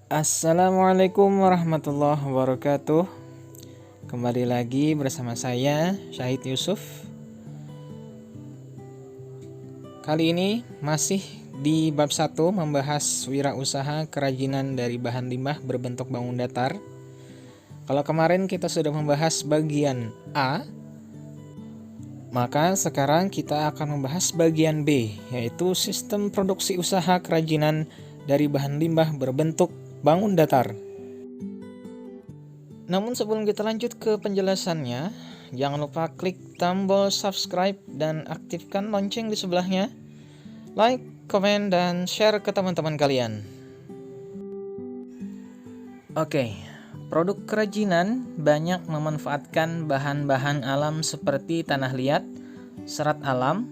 Assalamualaikum warahmatullahi wabarakatuh. Kembali lagi bersama saya Syahid Yusuf. Kali ini masih di bab 1 membahas wirausaha kerajinan dari bahan limbah berbentuk bangun datar. Kalau kemarin kita sudah membahas bagian A, maka sekarang kita akan membahas bagian B, yaitu sistem produksi usaha kerajinan dari bahan limbah berbentuk bangun datar. Namun sebelum kita lanjut ke penjelasannya, jangan lupa klik tombol subscribe dan aktifkan lonceng di sebelahnya. Like, komen, dan share ke teman-teman kalian. Oke, produk kerajinan banyak memanfaatkan bahan-bahan alam seperti tanah liat, serat alam,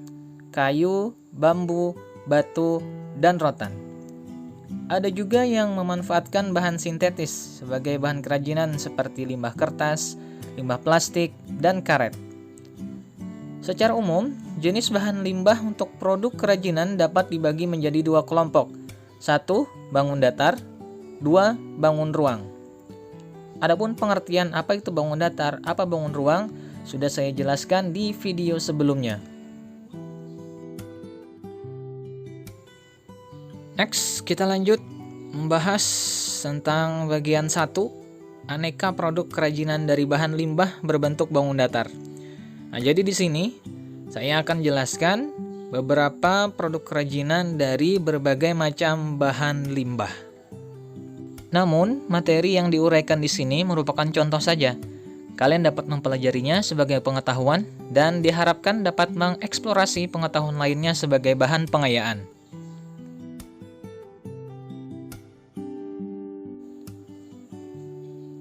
kayu, bambu, batu, dan rotan. Ada juga yang memanfaatkan bahan sintetis sebagai bahan kerajinan seperti limbah kertas, limbah plastik, dan karet. Secara umum, jenis bahan limbah untuk produk kerajinan dapat dibagi menjadi dua kelompok. 1. Bangun datar. 2. Bangun ruang. Adapun pengertian apa itu bangun datar, apa bangun ruang, sudah saya jelaskan di video sebelumnya. Next, kita lanjut membahas tentang bagian 1, aneka produk kerajinan dari bahan limbah berbentuk bangun datar. Nah, jadi di sini saya akan jelaskan beberapa produk kerajinan dari berbagai macam bahan limbah. Namun, materi yang diuraikan di sini merupakan contoh saja. Kalian dapat mempelajarinya sebagai pengetahuan dan diharapkan dapat mengeksplorasi pengetahuan lainnya sebagai bahan pengayaan.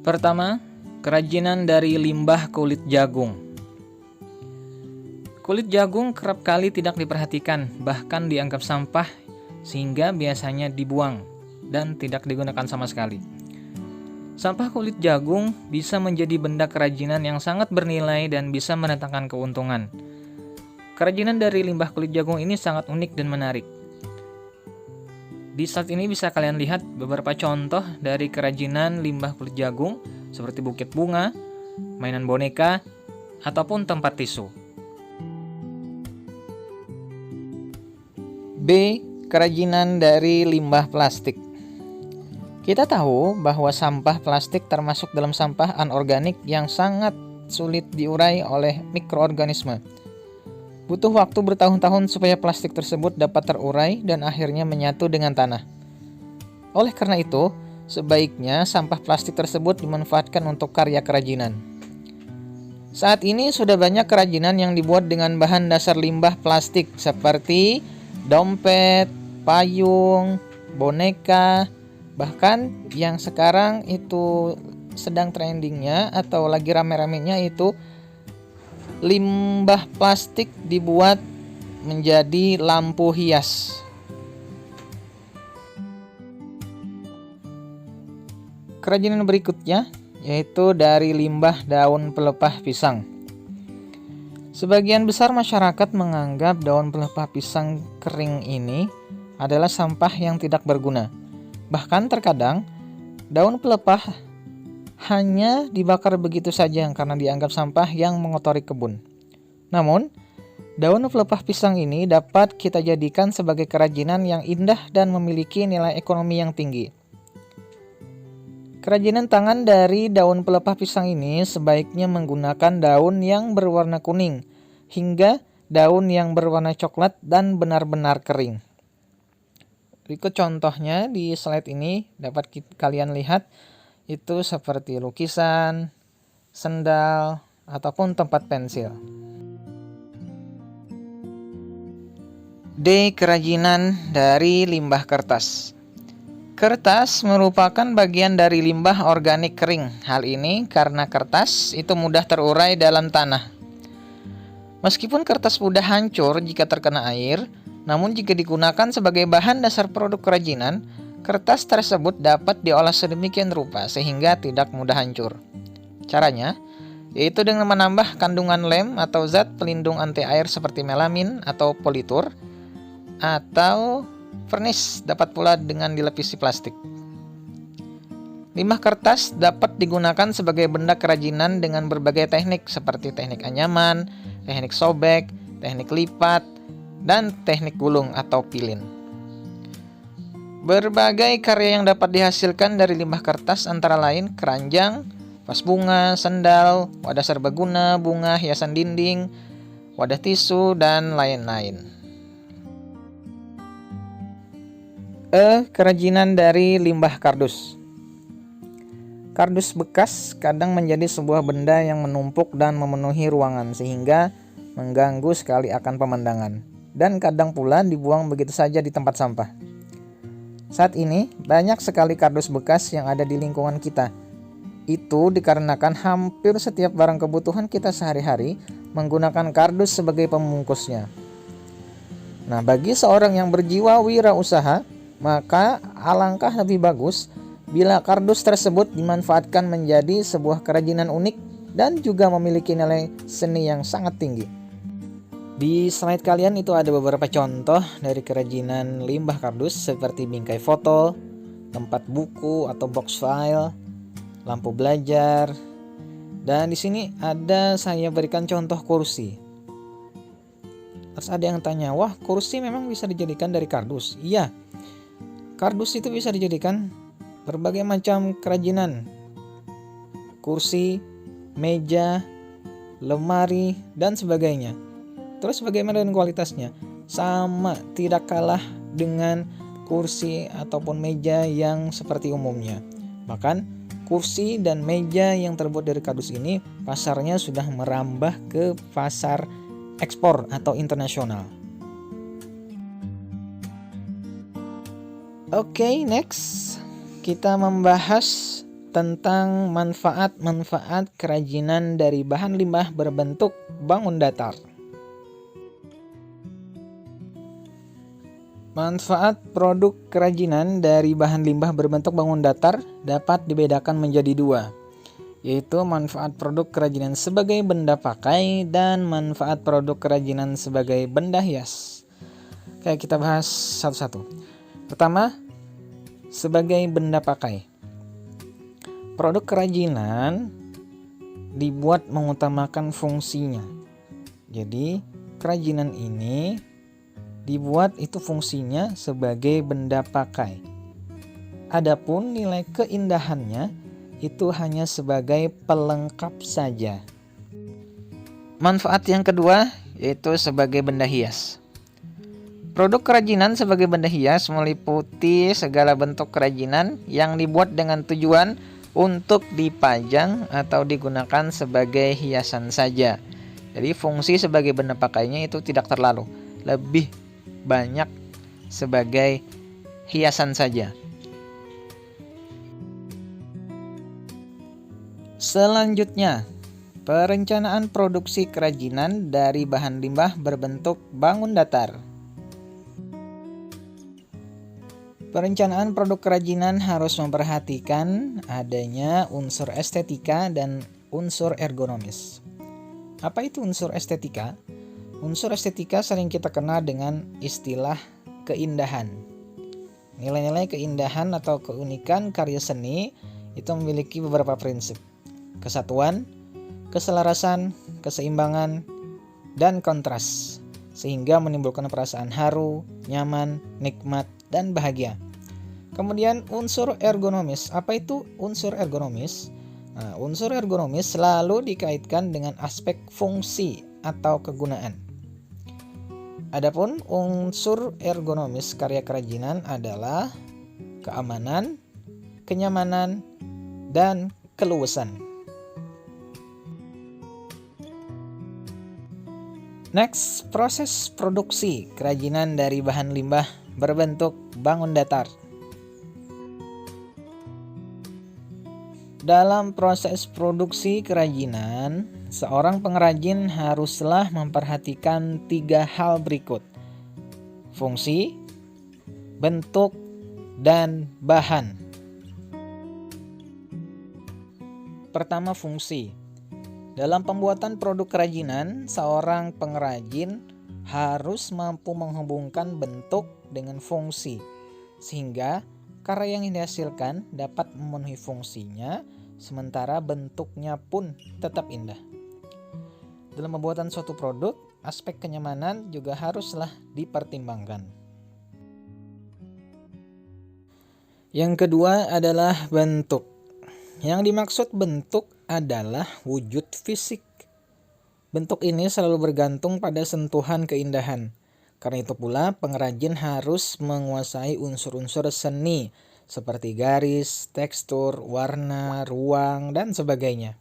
Pertama, kerajinan dari limbah kulit jagung. Kulit jagung kerap kali tidak diperhatikan, bahkan dianggap sampah, sehingga biasanya dibuang dan tidak digunakan sama sekali. Sampah kulit jagung bisa menjadi benda kerajinan yang sangat bernilai dan bisa mendatangkan keuntungan. Kerajinan dari limbah kulit jagung ini sangat unik dan menarik. Di slide ini bisa kalian lihat beberapa contoh dari kerajinan limbah kulit jagung seperti bukit bunga, mainan boneka, ataupun tempat tisu. B. Kerajinan dari limbah plastik. Kita tahu bahwa sampah plastik termasuk dalam sampah anorganik yang sangat sulit diurai oleh mikroorganisme. Butuh waktu bertahun-tahun supaya plastik tersebut dapat terurai dan akhirnya menyatu dengan tanah. Oleh karena itu, sebaiknya sampah plastik tersebut dimanfaatkan untuk karya kerajinan. Saat ini sudah banyak kerajinan yang dibuat dengan bahan dasar limbah plastik seperti dompet, payung, boneka, bahkan yang sekarang itu sedang trendingnya atau lagi rame-ramenya itu limbah plastik dibuat menjadi lampu hias. Kerajinan berikutnya yaitu dari limbah daun pelepah pisang. Sebagian besar masyarakat menganggap daun pelepah pisang kering ini adalah sampah yang tidak berguna. Bahkan terkadang daun pelepah hanya dibakar begitu saja karena dianggap sampah yang mengotori kebun. Namun, daun pelepah pisang ini dapat kita jadikan sebagai kerajinan yang indah dan memiliki nilai ekonomi yang tinggi. Kerajinan tangan dari daun pelepah pisang ini sebaiknya menggunakan daun yang berwarna kuning hingga daun yang berwarna coklat dan benar-benar kering. Berikut contohnya di slide ini dapat kalian lihat. Itu seperti lukisan, sendal, ataupun tempat pensil. D. Kerajinan dari limbah kertas. Kertas merupakan bagian dari limbah organik kering. Hal ini karena kertas itu mudah terurai dalam tanah. Meskipun kertas mudah hancur jika terkena air, namun jika digunakan sebagai bahan dasar produk kerajinan, kertas tersebut dapat diolah sedemikian rupa sehingga tidak mudah hancur. Caranya, yaitu dengan menambah kandungan lem atau zat pelindung anti air seperti melamin atau politur, atau vernis dapat pula dengan dilapisi plastik. Limbah kertas dapat digunakan sebagai benda kerajinan dengan berbagai teknik seperti teknik anyaman, teknik sobek, teknik lipat, dan teknik gulung atau pilin. Berbagai karya yang dapat dihasilkan dari limbah kertas antara lain keranjang, vas bunga, sendal, wadah serbaguna, bunga, hiasan dinding, wadah tisu, dan lain-lain. Kerajinan dari limbah kardus. Kardus bekas kadang menjadi sebuah benda yang menumpuk dan memenuhi ruangan sehingga mengganggu sekali akan pemandangan, dan kadang pula dibuang begitu saja di tempat sampah. Saat ini banyak sekali kardus bekas yang ada di lingkungan kita. Itu dikarenakan hampir setiap barang kebutuhan kita sehari-hari menggunakan kardus sebagai pembungkusnya. Nah, bagi seorang yang berjiwa wirausaha, maka alangkah lebih bagus bila kardus tersebut dimanfaatkan menjadi sebuah kerajinan unik dan juga memiliki nilai seni yang sangat tinggi. Di slide kalian itu ada beberapa contoh dari kerajinan limbah kardus seperti bingkai foto, tempat buku atau box file, lampu belajar, dan di sini ada saya berikan contoh kursi. Terus ada yang tanya, wah kursi memang bisa dijadikan dari kardus? Iya, kardus itu bisa dijadikan berbagai macam kerajinan, kursi, meja, lemari, dan sebagainya. Terus bagaimana dengan kualitasnya? Sama, tidak kalah dengan kursi ataupun meja yang seperti umumnya. Bahkan kursi dan meja yang terbuat dari kardus ini pasarnya sudah merambah ke pasar ekspor atau internasional. Oke, next. Kita membahas tentang manfaat-manfaat kerajinan dari bahan limbah berbentuk bangun datar. Manfaat produk kerajinan dari bahan limbah berbentuk bangun datar dapat dibedakan menjadi dua, yaitu manfaat produk kerajinan sebagai benda pakai dan manfaat produk kerajinan sebagai benda hias. Oke, kita bahas satu-satu. Pertama, sebagai benda pakai. Produk kerajinan dibuat mengutamakan fungsinya. Jadi, kerajinan ini dibuat itu fungsinya sebagai benda pakai. Adapun nilai keindahannya itu hanya sebagai pelengkap saja. Manfaat yang kedua yaitu sebagai benda hias. Produk kerajinan sebagai benda hias meliputi segala bentuk kerajinan yang dibuat dengan tujuan untuk dipajang atau digunakan sebagai hiasan saja. Jadi fungsi sebagai benda pakainya itu tidak terlalu, lebih banyak sebagai hiasan saja. Selanjutnya, perencanaan produksi kerajinan dari bahan limbah berbentuk bangun datar. Perencanaan produk kerajinan harus memperhatikan adanya unsur estetika dan unsur ergonomis. Apa itu unsur estetika? Unsur estetika sering kita kenal dengan istilah keindahan. Nilai-nilai keindahan atau keunikan karya seni itu memiliki beberapa prinsip: kesatuan, keselarasan, keseimbangan, dan kontras, sehingga menimbulkan perasaan haru, nyaman, nikmat, dan bahagia. Kemudian unsur ergonomis. Apa itu unsur ergonomis? Nah, unsur ergonomis selalu dikaitkan dengan aspek fungsi atau kegunaan. Adapun unsur ergonomis karya kerajinan adalah keamanan, kenyamanan, dan keluasan. Next, proses produksi kerajinan dari bahan limbah berbentuk bangun datar. Dalam proses produksi kerajinan, seorang pengrajin haruslah memperhatikan 3 hal berikut: fungsi, bentuk, dan bahan. Pertama, fungsi. Dalam pembuatan produk kerajinan, seorang pengrajin harus mampu menghubungkan bentuk dengan fungsi, sehingga Karya yang dihasilkan dapat memenuhi fungsinya, sementara bentuknya pun tetap indah. Dalam pembuatan suatu produk, aspek kenyamanan juga haruslah dipertimbangkan. Yang kedua adalah bentuk. Yang dimaksud bentuk adalah wujud fisik. Bentuk ini selalu bergantung pada sentuhan keindahan. Karena itu pula pengrajin harus menguasai unsur-unsur seni seperti garis, tekstur, warna, ruang, dan sebagainya.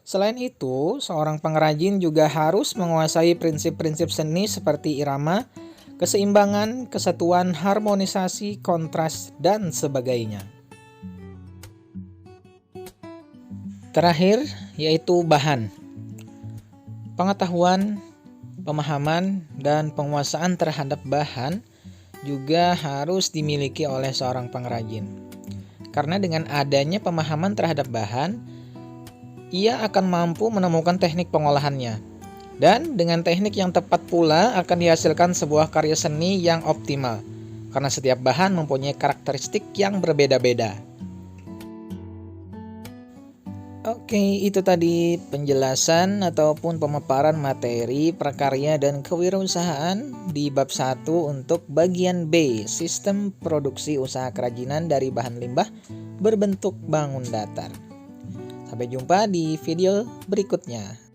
Selain itu, seorang pengrajin juga harus menguasai prinsip-prinsip seni seperti irama, keseimbangan, kesatuan, harmonisasi, kontras, dan sebagainya. Terakhir, yaitu bahan. Pengetahuan, pemahaman, dan penguasaan terhadap bahan juga harus dimiliki oleh seorang pengrajin. Karena dengan adanya pemahaman terhadap bahan, ia akan mampu menemukan teknik pengolahannya. Dan dengan teknik yang tepat pula akan dihasilkan sebuah karya seni yang optimal. Karena setiap bahan mempunyai karakteristik yang berbeda-beda. Oke, itu tadi penjelasan ataupun pemaparan materi prakarya dan kewirausahaan di bab 1 untuk bagian B, sistem produksi usaha kerajinan dari bahan limbah berbentuk bangun datar. Sampai jumpa di video berikutnya.